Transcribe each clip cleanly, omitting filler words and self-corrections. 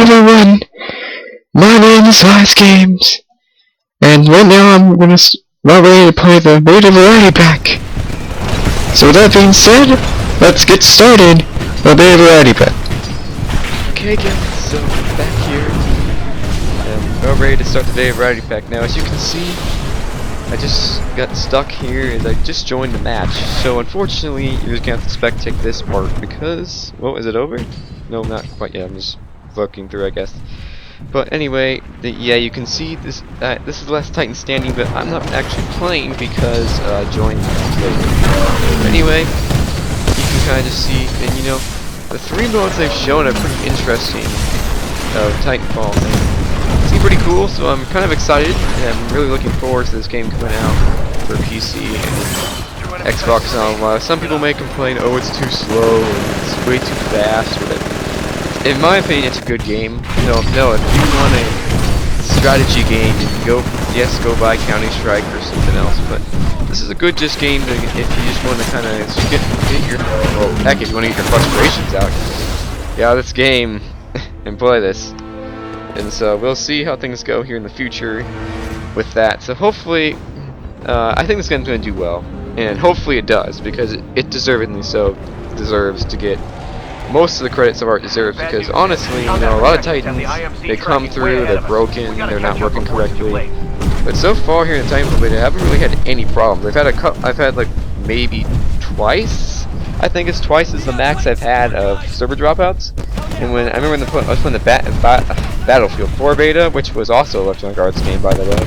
everyone, my name is Heizgames, and right now I'm about ready to play the Beta Variety Pack. So with that being said, let's get started with the Beta Variety Pack. Okay guys, so back here, and we're ready to start the Beta Variety Pack. Now as you can see, I just got stuck here as I just joined the match, so unfortunately you're just gonna have to spectate this part because, well, is it over? No, not quite yet, I'm just looking through I guess. But anyway, yeah, you can see this this is the last Titan standing, but I'm not actually playing because I joined later. Anyway, you can kind of just see, and you know, the three modes they've shown are pretty interesting of Titanfall. They seem pretty cool, so I'm kind of excited, and I'm really looking forward to this game coming out for PC and Xbox One. Some people may complain, oh, it's too slow, or it's way too fast, or that. In my opinion, it's a good game. No, if you want a strategy game, you can go buy Counter-Strike or something else. But this is a good game if you just want to kind of get your, well, heck, if you want to get your frustrations out, get out of this game and play this. And so we'll see how things go here in the future with that. So hopefully, I think this game's going to do well, and hopefully it does, because it deservedly so deserves to get most of the credits of art deserves, because honestly, you know, a lot of Titans, they come through, they're broken, they're not working correctly. But so far here in Titanfall Beta, I haven't really had any problems. I've had like maybe twice. I think it's twice as the max I've had of server dropouts. And when I remember I was playing the Battlefield 4 beta, which was also a Electronic Arts game, by the way.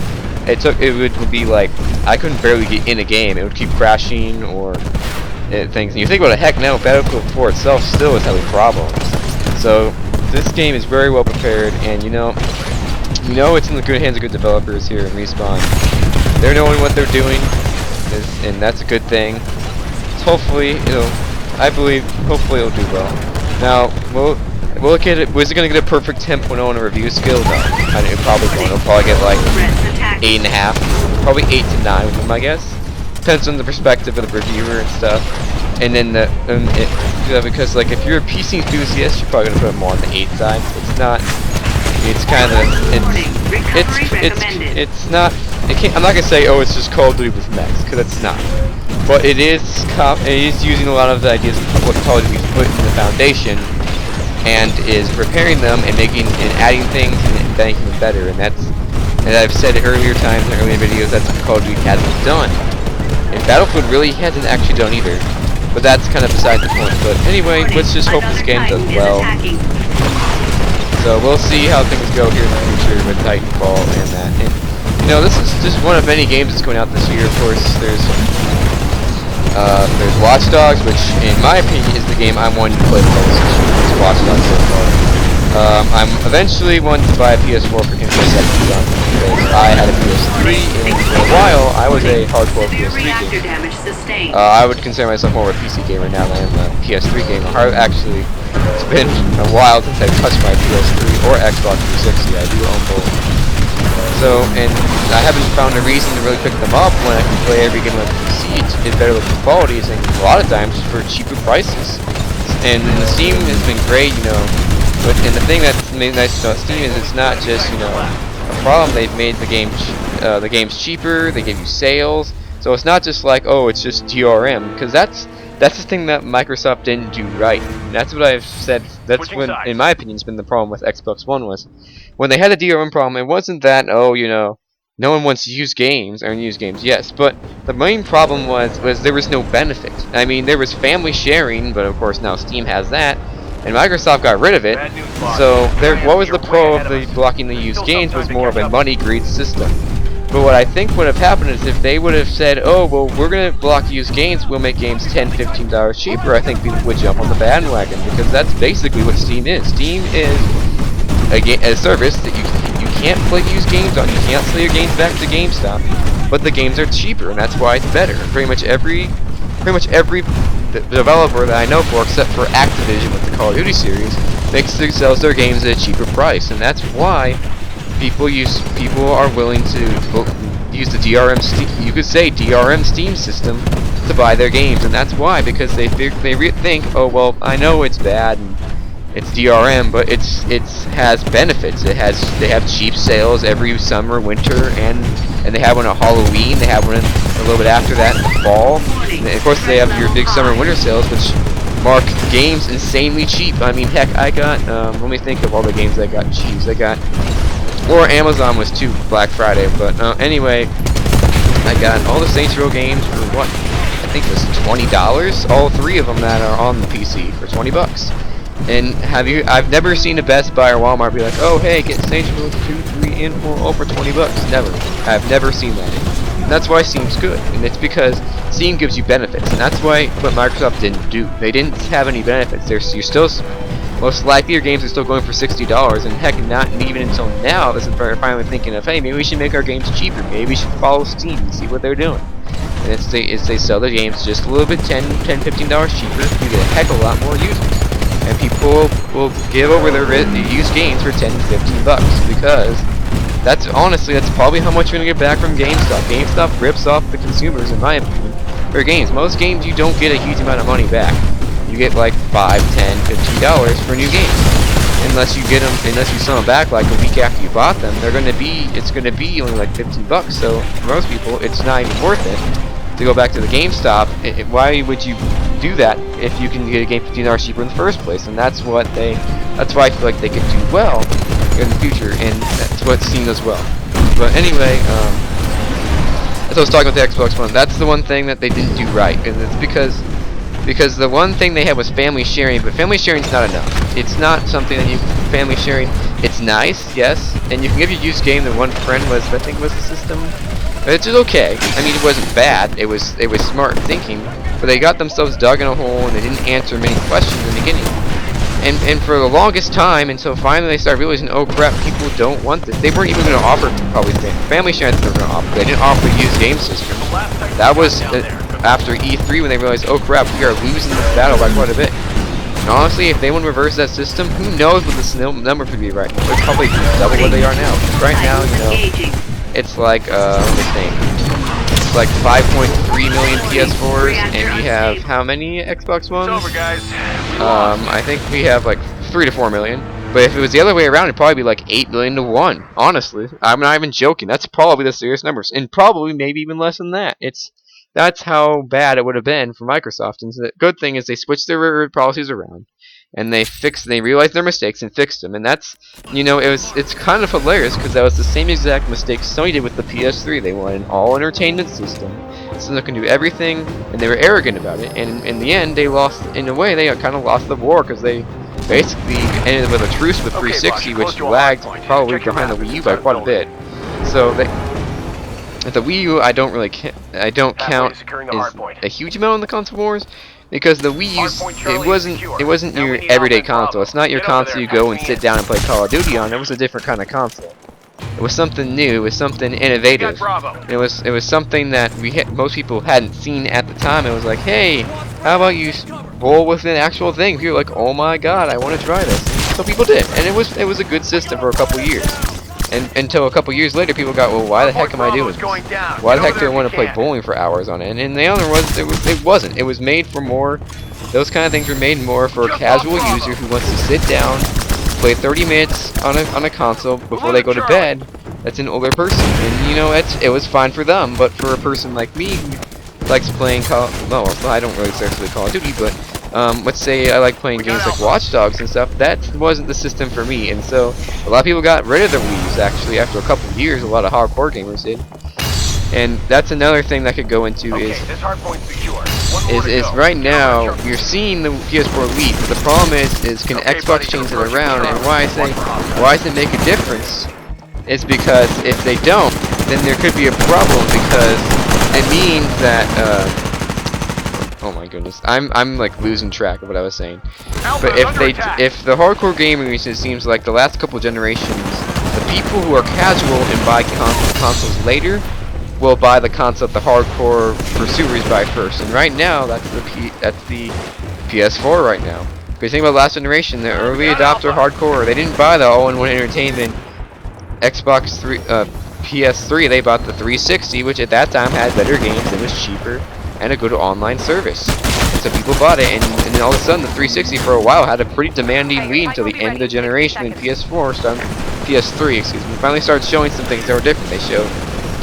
It would be like I couldn't barely get in a game. It would keep crashing or things. And you think about it, heck now, Battlefield 4 itself still is having problems. So this game is very well prepared, and you know it's in the good hands of good developers here in Respawn. They're knowing what they're doing, and that's a good thing. So hopefully, hopefully it'll do well. Now we'll look at it. Was it going to get a perfect 10.0 in a review skill? No, it probably won't. It'll probably get like 8.5, probably 8 to 9 with them, I guess. Depends on the perspective of the reviewer and stuff, and then because like if you're a PC enthusiast, you're probably gonna put it more on the 8 side. It's not. It's kind of. It's not. I'm not gonna say, oh, it's just Call of Duty with mechs, because it's not. But it is using a lot of the ideas of what Call of Duty's put in the foundation, and is preparing them and adding things and making them better. And I've said it earlier times in earlier videos. That's what Call of Duty hasn't done. And Battlefield really hasn't actually done either, but that's kind of beside the point. But anyway, let's just hope this game does well. So we'll see how things go here in the future with Titanfall and that. And you know, this is just one of many games that's going out this year. Of course, there's Watch Dogs, which in my opinion is the game I'm wanting to play the most. It's Watch Dogs so far. I'm eventually wanting to buy a PS4 for Infosecond Gun, because I had a PS3, and for a while I was a hardcore PS3 gamer. I would consider myself more of a PC gamer now than I am a PS3 gamer. Actually, it's been a while since I've touched my PS3 or Xbox 360. I do own both. So, and I haven't found a reason to really pick them up when I can play every game on PC in better looking qualities, and a lot of times for cheaper prices. And the Steam has been great, you know. And the thing that's made nice about Steam is it's not just, you know, a problem. They've made the games cheaper. They give you sales, so it's not just like, oh, it's just DRM, because that's the thing that Microsoft didn't do right. And that's what I've said. That's when, in my opinion, has been the problem with Xbox One, was when they had a DRM problem. It wasn't that, oh, you know, no one wants to use games, yes, but the main problem was there was no benefit. I mean, there was family sharing, but of course now Steam has that. And Microsoft got rid of it, so what was the pro of the blocking the used games was more of a money greed system. But what I think would have happened is if they would have said, oh, well, we're going to block used games, we'll make games $10, $15 cheaper, I think people would jump on the bandwagon, because that's basically what Steam is. Steam is a service that you can't play used games on, you can't sell your games back to GameStop, but the games are cheaper, and that's why it's better. Pretty much every developer that I know for, except for Activision with the Call of Duty series, sells their games at a cheaper price, and that's why people are willing to use the DRM you could say DRM Steam system to buy their games, and that's why, because they think, oh well, I know it's bad, and It's DRM, but it has benefits. They have cheap sales every summer, winter, and they have one at Halloween. They have one a little bit after that in the fall. And of course, they have your big summer and winter sales, which mark games insanely cheap. I mean, heck, I got let me think of all the games I got cheap. Or Amazon was too, Black Friday. But anyway, I got all the Saints Row games for what? I think it was $20. All 3 of them that are on the PC for $20. And I've never seen a Best Buy or Walmart be like, oh hey, get Saints Row 2, 3, and 4 all for $20. Never. I've never seen that. And that's why Steam's good. And it's because Steam gives you benefits. And that's why what Microsoft didn't do. They didn't have any benefits. You're still, most likely your games are still going for $60. And heck, not even until now, this is finally thinking of, hey, maybe we should make our games cheaper. Maybe we should follow Steam and see what they're doing. And it's they sell the games just a little bit, $10, $15 cheaper. You get a heck of a lot more users. And people will give over their used games for $10 to $15 because that's probably how much you're gonna get back from GameStop. GameStop rips off the consumers, in my opinion, for games. Most games you don't get a huge amount of money back. You get like $5, $10, $15 for new games. Unless you sell them back like a week after you bought them, it's gonna be only like $15. So for most people, it's not even worth it to go back to the GameStop. Why would you do that if you can get a game $15 cheaper in the first place? And that's why I feel like they could do well in the future, and that's what Steam does well. But anyway, as I was talking about the Xbox One, that's the one thing that they didn't do right, and it's because the one thing they had was family sharing, but family sharing is not enough. It's not something that family sharing. It's nice, yes, and you can give your used game that one friend was the system. It's just okay. I mean, it wasn't bad. It was smart thinking, but they got themselves dug in a hole and they didn't answer many questions in the beginning. And for the longest time, until finally they started realizing, oh crap, people don't want this. They weren't even going to offer probably family sharing. They were going to offer. They didn't offer used game systems. That was after E3 when they realized, oh crap, we are losing this battle by quite a bit. And honestly, if they want to reverse that system, who knows what this number could be right now. They're probably double what they are now. Right now, it's like, let me think. It's like 5.3 million PS4s, and we have how many Xbox Ones? I think we have like 3 to 4 million. But if it was the other way around, it'd probably be like 8 million to 1. Honestly, I'm not even joking. That's probably the serious numbers, and probably maybe even less than that. That's how bad it would have been for Microsoft. And the good thing is they switched their policies around, and they realized their mistakes and fixed them. And that's, it's kind of hilarious because that was the same exact mistake Sony did with the PS3. They wanted an all-entertainment system, so they can do everything, and they were arrogant about it. And in the end, they lost. In a way, they kind of lost the war because they basically ended with a truce with 360, which lagged probably behind the Wii U by quite a bit. So the Wii U, I don't count as a huge amount on the console wars, because the Wii U, it wasn't your everyday console. It's not your console you go and sit down and play Call of Duty on. It was a different kind of console. It was something new. It was something innovative. It was something that most people hadn't seen at the time. It was like, hey, how about you roll with an actual thing? People were like, oh my god, I want to try this. So people did, and it was a good system for a couple years. And until a couple years later, people got, well, why the heck am I doing this? Why the heck do I want to play bowling for hours on it? And the other was, it wasn't. It was made for more. Those kind of things were made more for a casual user who wants to sit down, play 30 minutes on a console before they go to bed. That's an older person, and it was fine for them. But for a person like me who likes playing I don't really seriously Call of Duty, but let's say I like playing games like Watch Dogs and stuff, that wasn't the system for me. And so a lot of people got rid of their Wii U's actually after a couple of years. A lot of hardcore gamers did. And that's another thing that could go into is right now you're seeing the PS4 lead, but the problem is can Xbox change it around? And why I say make a difference is because if they don't, then there could be a problem, because it means that oh my goodness, I'm like losing track of what I was saying. But if the hardcore gamers, it seems like the last couple generations, the people who are casual and buy consoles later will buy the console the hardcore pursuers buy first. And right now, that's the PS4 right now. Because you think about last generation, the early adopter hardcore, they didn't buy the all-in-one entertainment Xbox PS3. They bought the 360, which at that time had better games and was cheaper and a good online service. so people bought it, and then all of a sudden the 360 for a while had a pretty demanding lead until the end of the generation, and PS3, excuse me, finally started showing some things that were different. They showed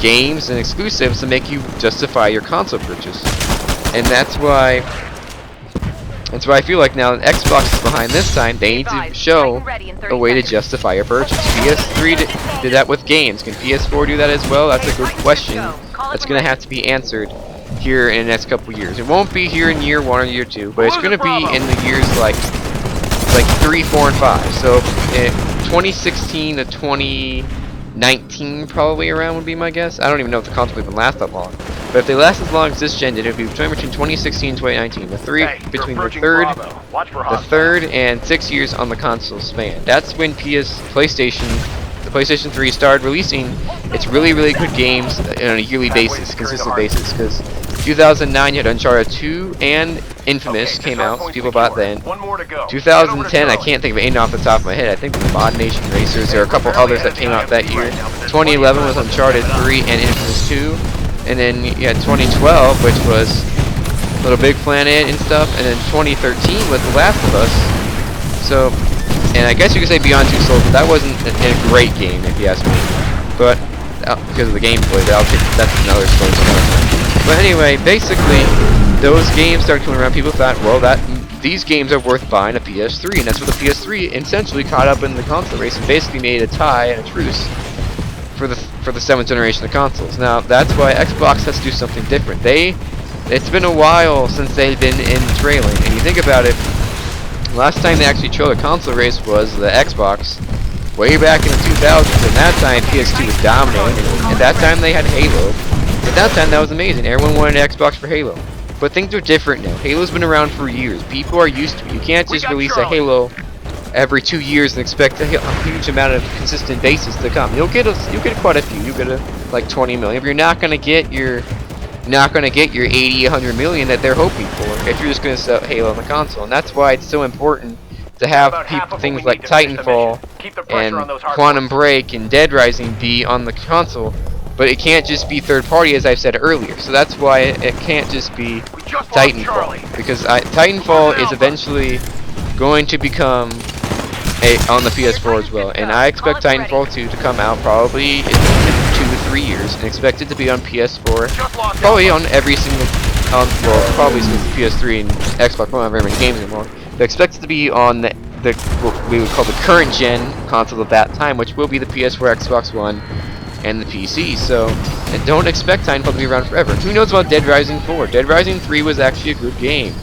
games and exclusives to make you justify your console purchase, and that's why I feel like now that Xbox is behind this time, they need to show a way to justify your purchase. PS3 did that with games. Can PS4 do that as well? That's a good question. That's going to have to be answered here in the next couple years. It won't be here in year 1 or year 2, but it's going to be in the years like 3, 4, and 5. So 2016 to 2019 probably around would be my guess. I don't even know if the console will even last that long. But if they last as long as this gen did, it would be between 2016 and 2019. Between the third and 6 years on the console span. That's when the PlayStation 3 started releasing its really good games on a yearly basis, consistent basis. Because 2009 you had Uncharted 2 and Infamous came out, so people bought then. 2010, I can't think of any off the top of my head. I think the Mod Nation Racers. There are a couple others that came out that year. 2011 was Uncharted 3 and Infamous 2. And then you had 2012, which was Little Big Planet and stuff, and then 2013 was The Last of Us. So, and I guess you could say Beyond Two Souls, but that wasn't a great game if you ask me. But because of the gameplay, that's another story. But anyway, basically, those games started coming around. People thought, well, these games are worth buying a PS3, and that's what the PS3 essentially caught up in the console race and basically made a tie and a truce for the 7th generation of consoles. Now that's why Xbox has to do something different. It's been a while since they've been in trailing, and you think about it, last time they actually trailed a console race was the Xbox way back in the 2000s, and that time PS2 was dominating. At that time they had Halo. At that time that was amazing. Everyone wanted an Xbox for Halo. But things are different now. Halo's been around for years. People are used to it. You can't just release a Halo every 2 years and expect a huge amount of consistent bases to come. You'll get quite a few. You'll get like 20 million. But you're not gonna get your 80, 100 million that they're hoping for if you're just gonna sell Halo on the console. And that's why it's so important to have things like Titanfall and Quantum Break and Dead Rising be on the console. But it can't just be third party, as I've said earlier. So that's why it can't just be Titanfall, because Titanfall is eventually going to become on the PS4 as well, and I expect Titanfall 2 to come out probably in 2 to 3 years, and expect it to be on PS4, probably on every single, well, probably since PS3 and Xbox won't have very many games anymore, but expect it to be on what we would call the current gen console of that time, which will be the PS4, Xbox One, and the PC. So don't expect Titanfall to be around forever. Who knows about Dead Rising 4? Dead Rising 3 was actually a good game.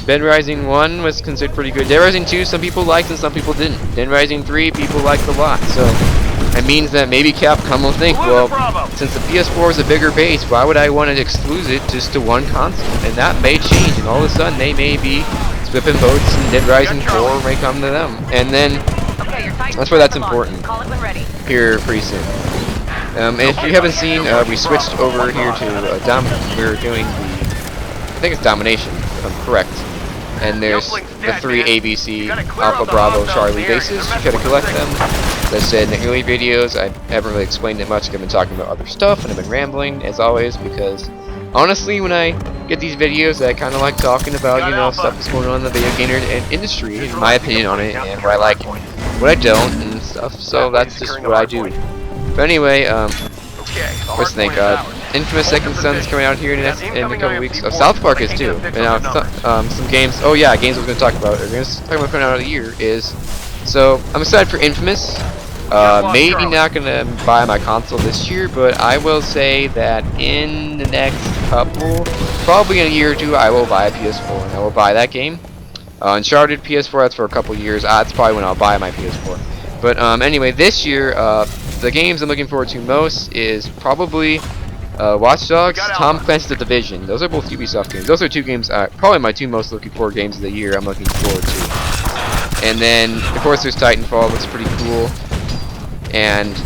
Dead Rising 1 was considered pretty good. Dead Rising 2 some people liked and some people didn't. Dead Rising 3 people liked a lot. So it means that maybe Capcom will think, well, since the PS4 is a bigger base, why would I want to exclude it just to one console? And that may change, and all of a sudden they may be flipping votes and Dead Rising 4 may come to them. And then that's why that's important here pretty soon. If you haven't seen, we switched over here to we're doing I think it's Domination, if I'm correct. And there's the 3 ABC Alpha Bravo Charlie bases. You gotta collect them. As I said in the early videos, I haven't really explained it much. I've been talking about other stuff and I've been rambling as always, because honestly, when I get these videos, I kind of like talking about, you know, stuff that's going on in the video game industry, and my opinion on it, and what I like and what I don't, and stuff. So that's just what I do. But anyway, what's the name? Infamous Second Son's coming out here in a couple weeks. South Park is too. And now some games. Oh yeah, games I was going to talk about. We're going to talk about coming out of the year is. So I'm excited for Infamous. Maybe not going to buy my console this year, but I will say that in the next couple, probably in a year or two, I will buy a PS4 and I will buy that game. Uncharted PS4. That's for a couple years. That's probably when I'll buy my PS4. But anyway, this year, the games I'm looking forward to most is probably Watch Dogs, Tom Clancy's The Division. Those are both Ubisoft games. Those are 2 games, probably my 2 most looking forward games of the year I'm looking forward to. And then, of course, there's Titanfall. Looks pretty cool. And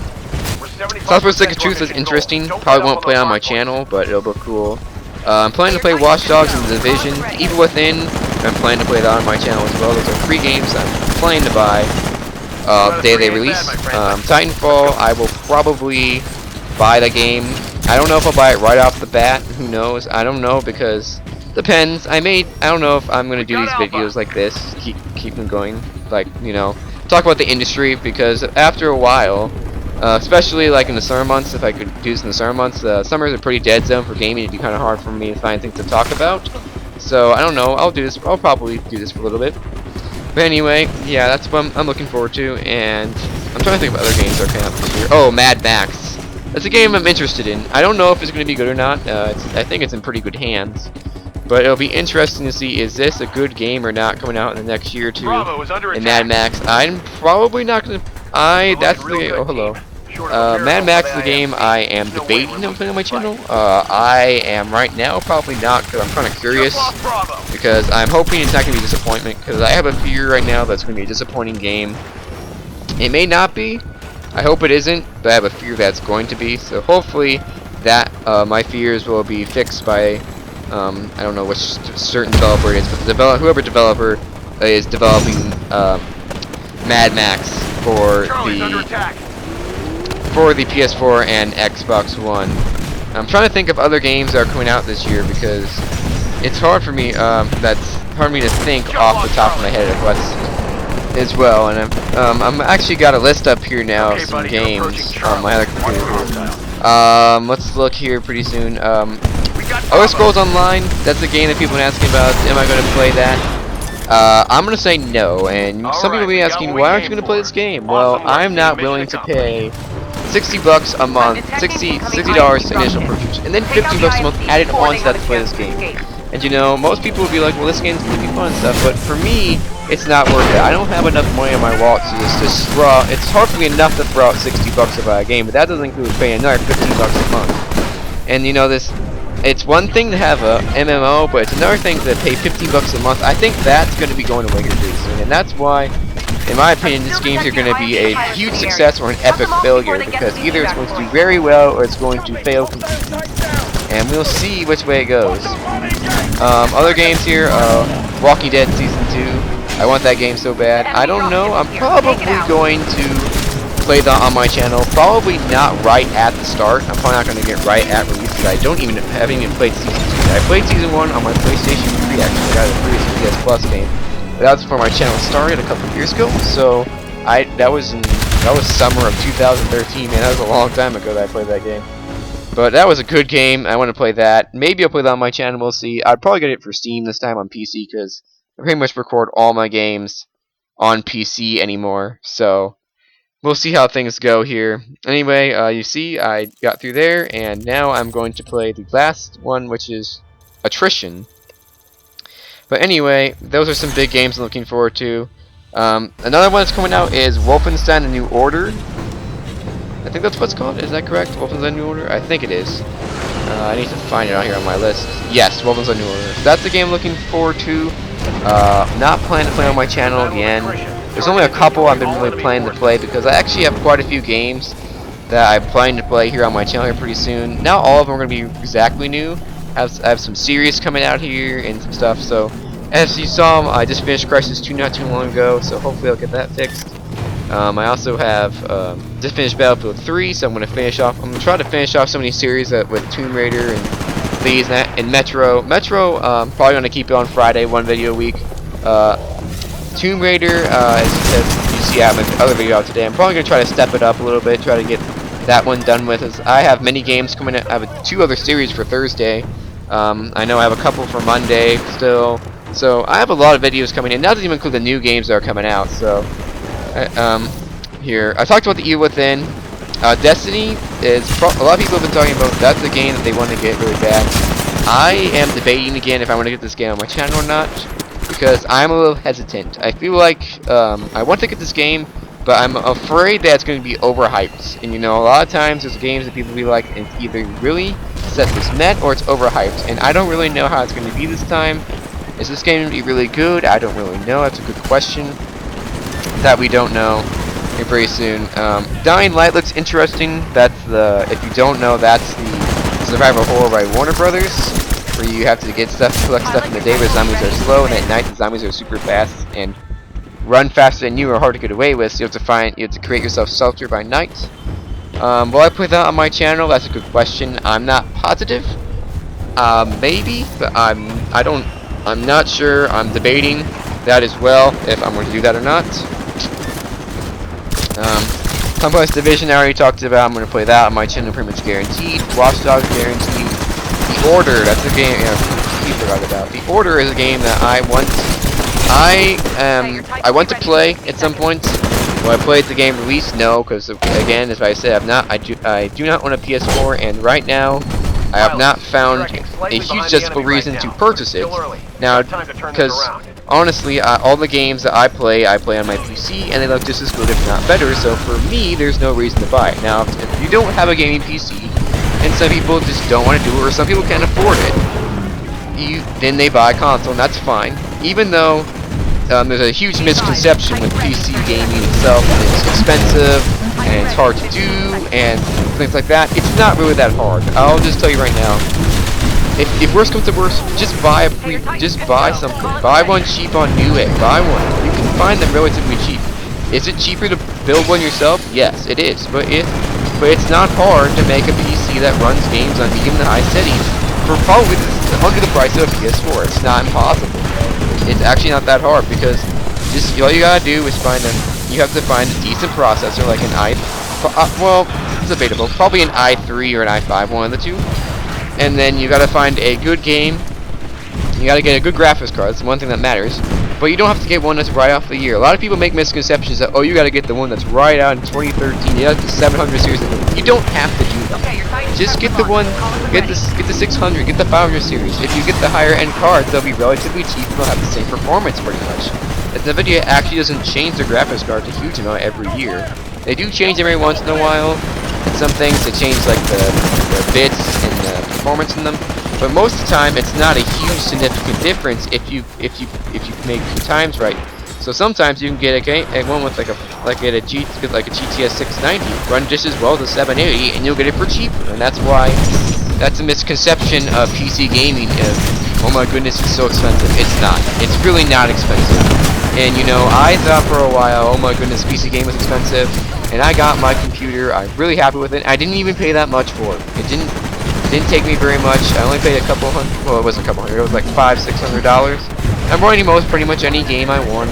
Southwest Stick of Truth is interesting. Probably won't play on my channel, but it'll look cool. I'm planning to play Watch Dogs and The Division. Evil Within, I'm planning to play that on my channel as well. Those are 3 games I'm planning to buy the day they release. Titanfall, I will probably buy the game. I don't know if I'll buy it right off the bat. Who knows? I don't know, because Depends. I don't know if I'm gonna do these videos like this. Keep them going. Like, you know, talk about the industry, because after a while, especially like in the summer months, if I could do this in the summer months, summer is a pretty dead zone for gaming. It'd be kind of hard for me to find things to talk about. So I don't know. I'll do this. I'll probably do this for a little bit. But anyway, yeah, that's what I'm looking forward to. And I'm trying to think of other games that are coming out this year. Oh, Mad Max. That's a game I'm interested in. I don't know if it's going to be good or not. I think it's in pretty good hands. But it'll be interesting to see, is this a good game or not coming out in the next year or two in Mad Max. I'm probably not going to... That's the game... Oh, hello. Mad Max is the game I am debating on playing on my channel. I am right now probably not, because I'm kind of curious. Because I'm hoping it's not going to be a disappointment, because I have a fear right now that's going to be a disappointing game. It may not be. I hope it isn't, but I have a fear that it's going to be. So hopefully that my fears will be fixed by... I don't know which certain developer it is, but whoever developer is developing Mad Max for the PS4 and Xbox One. I'm trying to think of other games that are coming out this year, because it's hard for me. That's hard for me to think off the top of my head of what's as well. And I'm actually got a list up here now of some games on my other computer. Let's look here pretty soon. Elder Scrolls Online, that's the game that people are asking about. Am I going to play that? I'm going to say no, and some people will be asking, why aren't you going to play this game? Well, I'm not willing to pay $60 a month, $60 initial purchase, and then $50 a month added on to that to play this game. And you know, most people will be like, well, this game's going to be fun and stuff, but for me, it's not worth it. I don't have enough money in my wallet to just throw out. It's hard for me enough to throw out $60 to buy a game, but that doesn't include paying another $15 a month. And you know, it's one thing to have a MMO, but it's another thing to pay $15 a month. I think that's going to be going away here pretty soon, and that's why, in my opinion, this game's are going to be a huge success or an epic failure, because either it's going to do very well or it's going to fail completely. And we'll see which way it goes. Other games here, Walking Dead Season 2. I want that game so bad. I don't know. I'm probably going to play that on my channel. Probably not right at the start. I'm probably not going to get right at release, because I haven't even played Season 2. I played Season 1 on my PlayStation 3, actually. I got a 3 PS Plus game. But that was before my channel started a couple of years ago. So that was summer of 2013, man. That was a long time ago that I played that game. But that was a good game. I want to play that. Maybe I'll play that on my channel. We'll see. I'd probably get it for Steam this time on PC, because I pretty much record all my games on PC anymore. So we'll see how things go here. Anyway, you see, I got through there, and now I'm going to play the last one, which is Attrition. But anyway, those are some big games I'm looking forward to. Another one that's coming out is Wolfenstein: A New Order. I think that's what it's called. Is that correct? Wolfenstein: New Order? I think it is. I need to find it out here on my list. Yes, Wolfenstein: New Order. So that's the game I'm looking forward to. Not planning to play on my channel again. There's only a couple I've been really planning to play, because I actually have quite a few games that I'm planning to play here on my channel here pretty soon. Not all of them are going to be exactly new. I have some series coming out here and some stuff. So as you saw, I just finished Crisis 2 not too long ago, so hopefully I'll get that fixed. I also have just finished Battlefield 3, so I'm going to try to finish off some of these series with Tomb Raider and these and Metro. Metro, probably going to keep it on Friday, one video a week. Tomb Raider, as you see, I have another video out today. I'm probably going to try to step it up a little bit, try to get that one done with. As I have many games coming in. I have 2 other series for Thursday. I know I have a couple for Monday still. So I have a lot of videos coming in. That doesn't even include the new games that are coming out. So here I talked about the Evil Within. Destiny is a lot of people have been talking about. That's the game that they want to get really bad. I am debating again if I want to get this game on my channel or not, because I'm a little hesitant. I feel like I want to get this game, but I'm afraid that it's going to be overhyped. And you know, a lot of times there's games that people be like, it's either really set this met or it's overhyped, and I don't really know how it's going to be this time. Is this game going to be really good? I don't really know. That's a good question that we don't know here very soon. Dying Light looks interesting. That's if you don't know, that's the survival horror by Warner Brothers, where you have to collect stuff in the day where zombies are slow, and at night the zombies are super fast and run faster than you, or hard to get away with. So you have to create yourself shelter by night. Will I put that on my channel? That's a good question. I'm not positive. Maybe, but I'm not sure. I'm debating that as well, if I'm going to do that or not. Complex Division I already talked about. I'm going to play that on my channel, pretty much guaranteed. Watch Dogs guaranteed. The Order, that's a game I forgot about. The Order is a game that I want to play at some point. Will I play the game release? No, because again, as I said, I do not own a PS4, and right now I have not found a huge justifiable reason to purchase it. Now, because honestly, all the games that I play on my PC, and they look just as good, if not better. So for me, there's no reason to buy it. Now, if you don't have a gaming PC, and some people just don't want to do it, or some people can't afford it, then they buy a console, and that's fine. Even though there's a huge misconception with PC gaming itself. It's expensive, and it's hard to do, and things like that. It's not really that hard. I'll just tell you right now. If worst comes to worst, just buy something. Buy one cheap on Newegg. Buy one. You can find them relatively cheap. Is it cheaper to build one yourself? Yes, it is. But it's not hard to make a PC that runs games on medium to high settings for probably under the price of a PS4. It's not impossible. It's actually not that hard, because just all you gotta do is you have to find a decent processor, like an well, it's debatable, probably an i3 or an i5, one of the two. And then you gotta find a good game. You gotta get a good graphics card. That's one thing that matters. But you don't have to get one that's right off the year. A lot of people make misconceptions that, oh, you gotta get the one that's right out in 2013. You got the 700 series. You don't have to do that. Just get the one, get the 600, get the 500 series. If you get the higher end cards, they'll be relatively cheap and they'll have the same performance pretty much. NVIDIA actually doesn't change their graphics cards a huge amount every year. They do change every once in a while. And some things they change, like the bits and the performance in them. But most of the time, it's not a huge significant difference if you make 2 times right. So sometimes you can get a one with like a GTX 690 run just as well as a 780, and you'll get it for cheaper. And that's why that's a misconception of PC gaming. Oh my goodness, it's so expensive. It's not. It's really not expensive. And you know, I thought for a while, oh my goodness, PC game was expensive. And I got my computer. I'm really happy with it. I didn't even pay that much for it. It didn't take me very much. I only paid a couple hundred. Well, it wasn't a couple hundred. It was like $500–600. I'm running pretty much any game I want,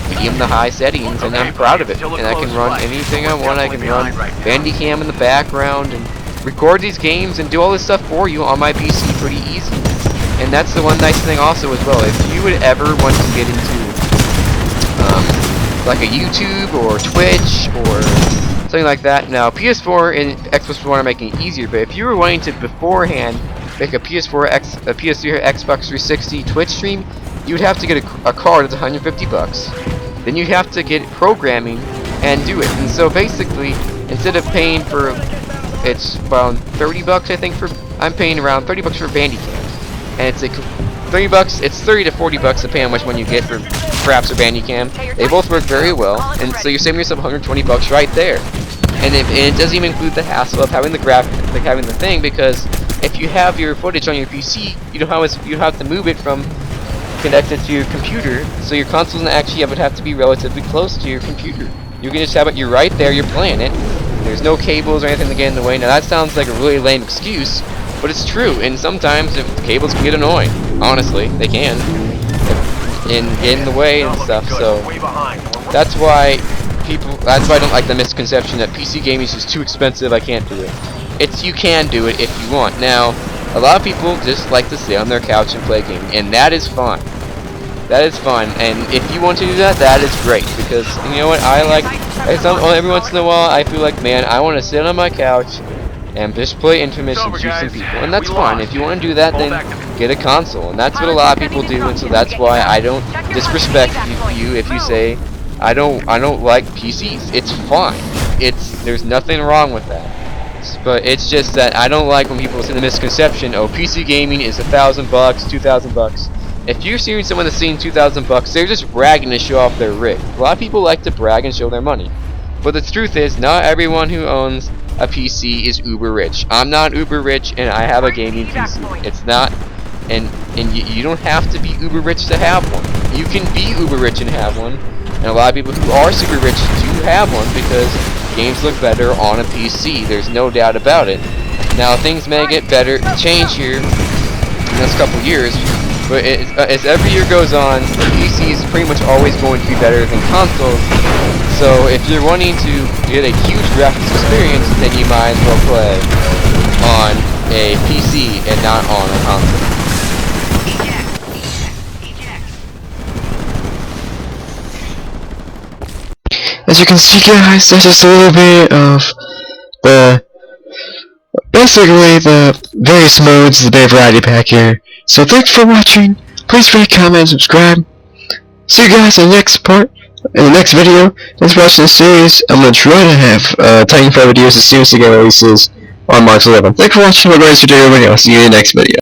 medium to high settings, and I'm proud of it. And I can run anything I want. I can run Bandicam in the background and record these games and do all this stuff for you on my PC pretty easy. And that's the one nice thing also as well. If you would ever want to get into like a YouTube or Twitch or something like that. Now, PS4 and Xbox One are making it easier, but if you were wanting to beforehand make a PS3 Xbox 360 Twitch stream, you would have to get a card that's $150. Then you'd have to get programming and do it. And so basically, instead of paying for, it's around $30 I think I'm paying around $30 for Bandicam. And it's like $30, it's $30 to $40 depending on which one you get for Fraps or Bandicam. They both work very well, and so you're saving yourself $120 right there. And it doesn't even include the hassle of having the having the thing, because if you have your footage on your PC, you have to move it from connected to your computer, so your console actually would have to be relatively close to your computer. You can just have it, you're right there, you're playing it. There's no cables or anything to get in the way. Now that sounds like a really lame excuse, but it's true, and sometimes the cables can get annoying. Honestly, they can. And get in the way and stuff, so that's why I don't like the misconception that PC gaming is just too expensive, I can't do it. You can do it if you want. Now, a lot of people just like to sit on their couch and play games, and that is fine. That is fine, and if you want to do that, that is great, because you know what, every once in a while, I feel like, man, I want to sit on my couch and just play Infamous and shoot some people, and that's fine. If you want to do that, then get a console, and that's what a lot of people do, and so that's why I don't disrespect you if you say I don't like PCs. It's fine. There's nothing wrong with that. But it's just that I don't like when people say the misconception, oh, PC gaming is $1,000, $2,000. If you're seeing someone that's seeing $2,000, they're just bragging to show off their rig. A lot of people like to brag and show their money. But the truth is, not everyone who owns a PC is uber rich. I'm not uber rich, and I have a gaming PC. It's not, and you don't have to be uber rich to have one. You can be uber rich and have one, and a lot of people who are super rich do have one because games look better on a PC. There's no doubt about it. Now things may get better, change here. in the next couple years. But as every year goes on, the PC is pretty much always going to be better than consoles. So if you're wanting to get a huge graphics experience, then you might as well play on a PC and not on a console. As you can see, guys, that's just a little bit of basically the various modes of the bit variety pack here. So thanks for watching. Please rate, comment, and subscribe. See you guys in the next part, in the next video. Thanks for watching the series. I'm gonna try to have Titanfall videos as soon as the game releases on March 11th. Thanks for watching. Have a great day, everybody. I'll see you in the next video.